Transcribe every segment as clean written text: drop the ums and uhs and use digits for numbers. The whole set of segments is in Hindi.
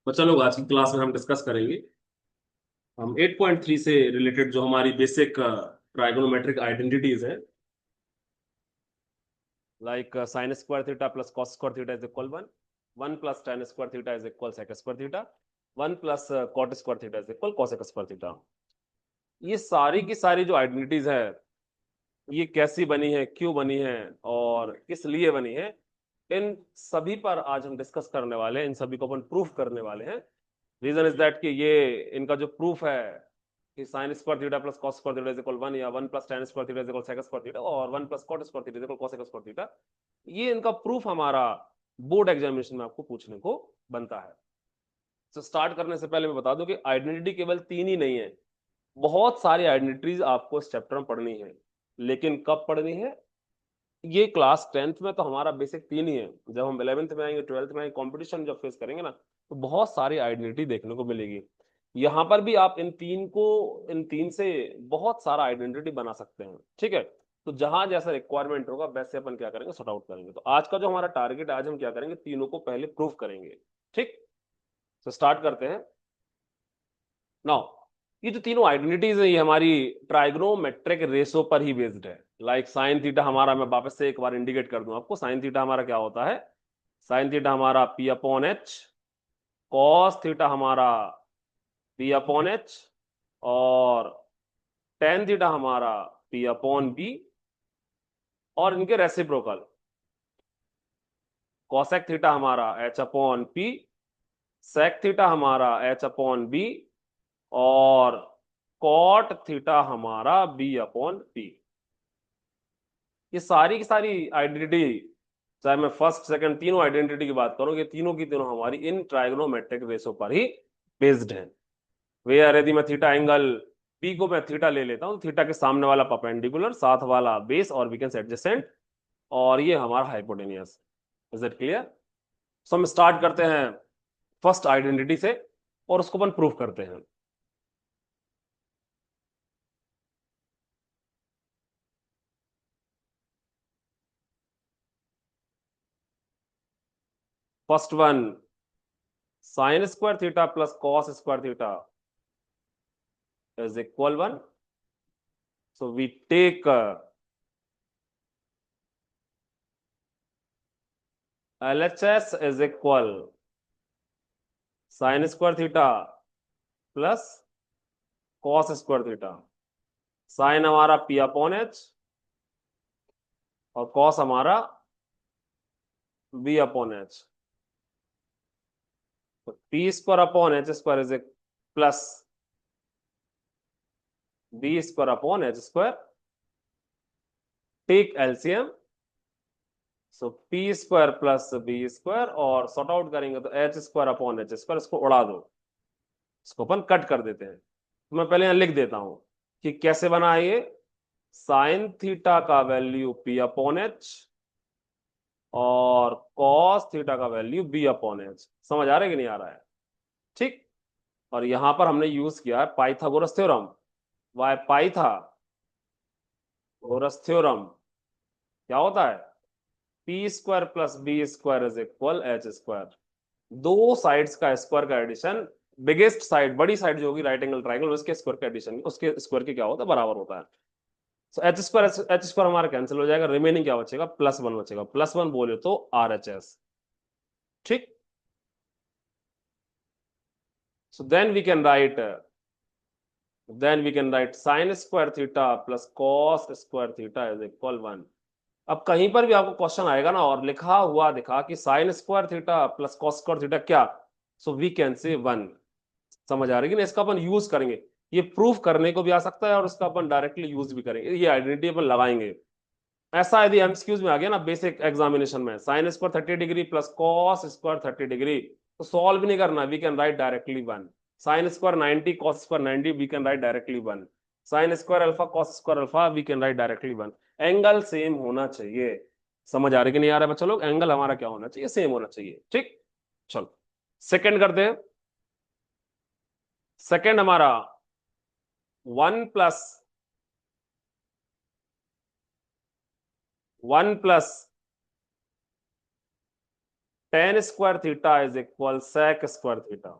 बच्चा लोग आज की क्लास में हम डिस्कस करेंगे। हम 8.3 से रिलेटेड जो हमारी बेसिक ट्राइगोनोमेट्रिक आइडेंटिटीज हैं, like sine square theta plus cos square theta is equal one, one plus tan square theta is equal sec square theta, one plus cot square theta is equal cosec square theta. ये सारी की सारी जो आइडेंटिटीज है, ये कैसी बनी है, क्यों बनी है और किस लिए बनी है, इन सभी पर आज हम डिस्कस करने वाले हैं। इन सभी को अपन प्रूफ करने वाले हैं। रीजन इज दैट कि ये इनका जो प्रूफ है कि sine square theta plus cos square theta is equal one, या one plus tan square theta is equal sec square theta, और one plus cot square theta is equal cosec square theta, ये इनका प्रूफ हमारा बोर्ड एग्जामिनेशन में आपको पूछने को बनता है। तो स्टार्ट करने से पहले मैं बता दूं कि आइडेंटिटी केवल तीन ही नहीं है, बहुत सारी आइडेंटिटीज आपको इस चैप्टर में पढ़नी है। लेकिन कब पढ़नी है? ये क्लास 10th में तो हमारा बेसिक तीन ही है। जब हम 11th में आएंगे, 12th में आएंगे, कंपटीशन जब फेस करेंगे ना, तो बहुत सारी आइडेंटिटी देखने को मिलेगी। यहां पर भी आप इन तीन से बहुत सारा आइडेंटिटी बना सकते हैं। ठीक है, तो जहां जैसा रिक्वायरमेंट होगा वैसे अपन क्या करेंगे, सॉर्ट आउट करेंगे। तो आज का जो हमारा टारगेट है, आज हम क्या करेंगे, तीनों को पहले प्रूफ करेंगे। ठीक, तो स्टार्ट करते हैं नाउ। ये जो तीनों आइडेंटिटीज है, ये हमारी ट्राइग्नोमेट्रिक रेशो पर ही बेस्ड है। लाइक साइन थीटा हमारा, मैं वापस से एक बार इंडिकेट कर दूं आपको, साइन थीटा हमारा क्या होता है, साइन थीटा हमारा P upon H, cos theta हमारा पी अपॉन एच, और टेन थीटा हमारा पी अपॉन बी, और इनके रेसिप्रोकल कॉसेक थीटा हमारा H upon P, sec theta हमारा एच अपॉन बी, और कॉट थीटा हमारा बी अपॉन पी। ये सारी की सारी आइडेंटिटी, चाहे मैं फर्स्ट सेकंड तीनों आइडेंटिटी की बात करूं, ये तीनों की तीनों हमारी इन ट्राइगोनोमेट्रिक रेशो पर ही बेस्ड है। वे यार, यदि मैं थीटा एंगल पी को मैं थीटा ले लेता हूं, थीटा के सामने वाला परपेंडिकुलर, साथ वाला बेस, और वी कैन से एडजेसेंट, और ये हमारा hypotenuse. Is it clear? So हम स्टार्ट करते हैं फर्स्ट आइडेंटिटी से, और उसको अपन प्रूफ करते हैं। First one, sine square theta plus cos square theta is equal one. So we take LHS is equal sine square theta plus cos square theta. Sine हमारा पी अपॉन एच, और कॉस हमारा बी अपॉन एच। तो P square upon H square is plus B square upon H square. Take LCM, so P square plus B square, और सॉर्ट आउट करेंगे तो H square upon H square, इसको उड़ा दो, इसको अपन कट कर देते हैं। तो मैं पहले यहां लिख देता हूं कि कैसे बना है ये। साइन थीटा का वैल्यू पी अपॉन एच, और कॉस थीटा का वैल्यू बी अपॉन एच। समझ आ रहा है कि नहीं आ रहा है? ठीक, और यहां पर हमने यूज किया है Pythagoras theorem. Why Pythagoras theorem क्या होता है? P square plus B square is equal H square. दो साइड्स का स्क्वायर का एडिशन, बिगेस्ट साइड, बड़ी साइड जो होगी राइट एंगल ट्राइंगल, उसके स्क्वायर का एडिशन उसके स्क्वायर के क्या होता है, बराबर होता है। सो एच स्क्वायर हमारा कैंसिल हो जाएगा, रिमेनिंग क्या बचेगा, प्लस वन बचेगा। प्लस वन बोले तो आर एच एस। ठीक, सो then we can write sine square theta plus cos square theta is equal one. अब कहीं पर भी आपको क्वेश्चन आएगा ना, और लिखा हुआ दिखा कि sine square theta plus cos square theta क्या, so we can say one. समझ आ रही है ना? इसका अपन यूज करेंगे, ये प्रूफ करने को भी आ सकता है, और इसका अपन डायरेक्टली यूज भी करेंगे, ये आइडेंटिटी अपन लगाएंगे। ऐसा यदि एमसीक्यूज में आ गया ना बेसिक एग्जामिनेशन में, sine square 30 degree plus cos square 30 degree, तो सॉल्व भी नहीं करना, we can write directly one. Sine square 90 cos square 90, we can write directly one. Sine square alpha cos square alpha, we can write directly one. Angle same होना चाहिए। समझ आ रही कि नहीं आ रहा है बच्चा लोग? एंगल हमारा क्या होना चाहिए, सेम होना चाहिए। ठीक, चलो सेकंड करते हैं। सेकंड हमारा one plus tan square theta is equal sec square theta,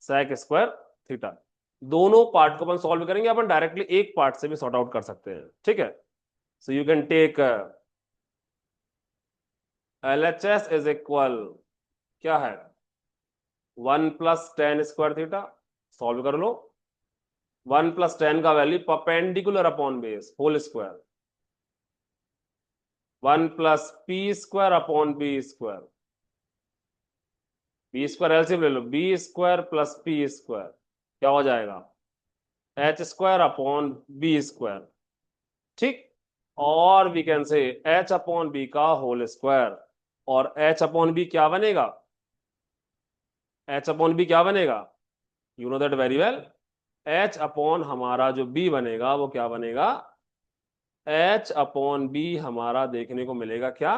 sec square theta. दोनों पार्ट को अपन सॉल्व करेंगे, अपन डायरेक्टली एक पार्ट से भी सॉर्ट आउट कर सकते हैं, ठीक है। So you can take LHS is equal to है 1 plus tan square theta, solve कर लो। 1 प्लस tan का value perpendicular upon base whole square, 1 plus P square upon B square, B square LCM ले लो, B square plus P square क्या हो जाएगा H square upon B square, ठीक। और we can say H upon B का होल स्क्वायर, और एच अपॉन बी क्या बनेगा, एच अपॉन बी क्या बनेगा, you know that very well. H upon हमारा जो बी बनेगा वो क्या बनेगा, एच अपॉन बी हमारा देखने को मिलेगा क्या,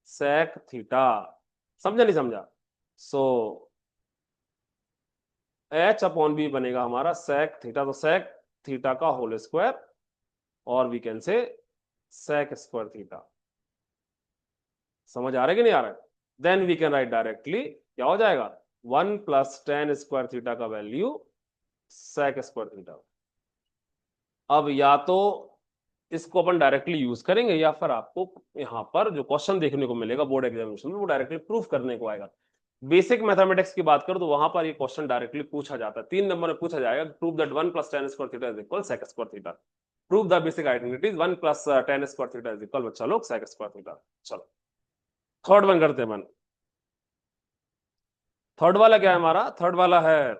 सेक थीटा। समझा नहीं समझा? सो एच अपॉन बी बनेगा हमारा सेक थीटा, तो सेक थीटा का होल स्क्वायर, और we can say sec square theta. समझ आ रहा है कि नहीं आ रहा है? Then we can write directly, क्या हो जाएगा 1 प्लस tan स्क्वायर थीटा का वैल्यू सेक स्क्वायर थीटा। अब या तो इसको अपन डायरेक्टली यूज करेंगे, या फिर आपको यहां पर जो क्वेश्चन देखने को मिलेगा बोर्ड एग्जामिनेशन में वो डायरेक्टली प्रूफ करने को आएगा। बेसिक मैथमेटिक्स की बात करो तो वहां पर ये क्वेश्चन डायरेक्टली पूछा जाता है, 3 नंबर में पूछा जाएगा, prove that 1 plus tan square theta is equal sec square theta, prove the basic identities 1 plus tan square theta is equal बच्चा लोग सेक स्क्वायर थीटा। चलो थर्ड वन करते हैं मन। थर्ड वाला क्या है हमारा, थर्ड वाला है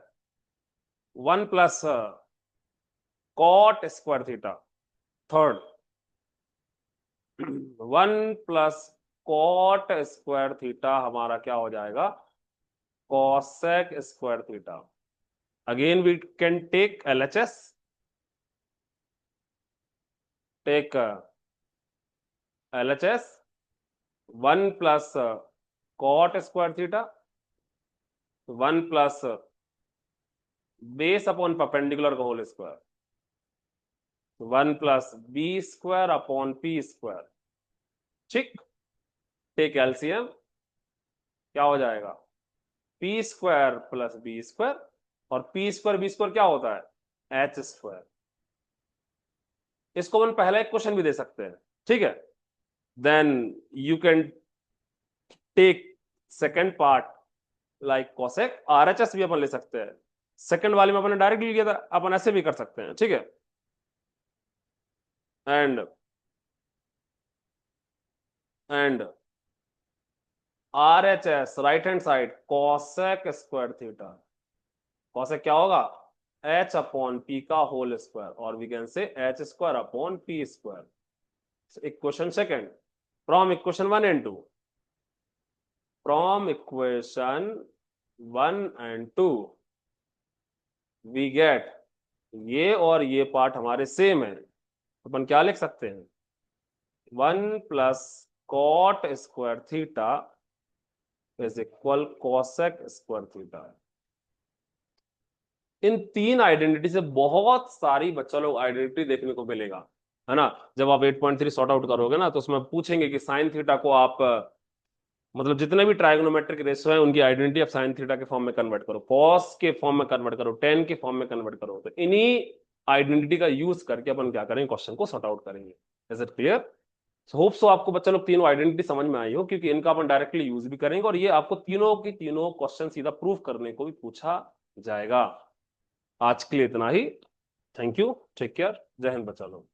1 plus cot square theta. Third 1 plus cot square theta हमारा क्या हो जाएगा cosec square theta. Again we can take LHS, take LHS 1 plus cot square theta, 1 plus base upon perpendicular का whole square, 1 plus B square upon P square, ठीक। टेक एलसीएम, क्या हो जाएगा P square plus B square, और पी स्क्वायर बी स्क्वायर क्या होता है एच स्क्वायर। इसको अपन पहला एक क्वेश्चन भी दे सकते हैं, ठीक है। Then you can take second part like cosec, RHS भी अपन ले सकते हैं, सेकंड वाले में अपन ने डायरेक्टली लिया था, अपन ऐसे भी कर सकते हैं, ठीक है। And RHS right hand side cosec square theta, cosec क्या होगा h अपॉन p का होल स्क्वायर, और we can say h square upon p square. Equation second from equation 1 and 2, from equation 1 and 2 we get ये और ये पार्ट हमारे सेम है, अपन क्या लिख सकते हैं 1 plus cot square theta is equal cosec square theta. इन 3 आइडेंटिटी से बहुत सारी बच्चा लोग आइडेंटिटी देखने को मिलेगा, है ना। जब आप 8.3 सॉर्ट आउट करोगे ना तो उसमें पूछेंगे कि साइन थीटा को आप मतलब जितने भी ट्राइगोनोमेट्रिक रेशियो है उनकी आइडेंटिटी आप साइन थीटा के फॉर्म में कन्वर्ट करो, कॉस के फॉर्म में कन्वर्ट करो, टेन के फॉर्म में कन्वर्ट करो, तो इन्हीं आइडेंटिटी का यूज करके अपन क्या करेंगे क्वेश्चन को सॉर्ट आउट करेंगे। Is it clear? Hope so आपको बच्चा लोग तीनों आइडेंटिटी समझ में आई हो, क्योंकि इनका अपन डायरेक्टली यूज भी करेंगे और ये आपको तीनों की तीनों क्वेश्चन सीधा प्रूव करने को भी पूछा जाएगा। आज के लिए इतना ही, थैंक यू, टेक केयर, जय हिंद बच्चा लोग।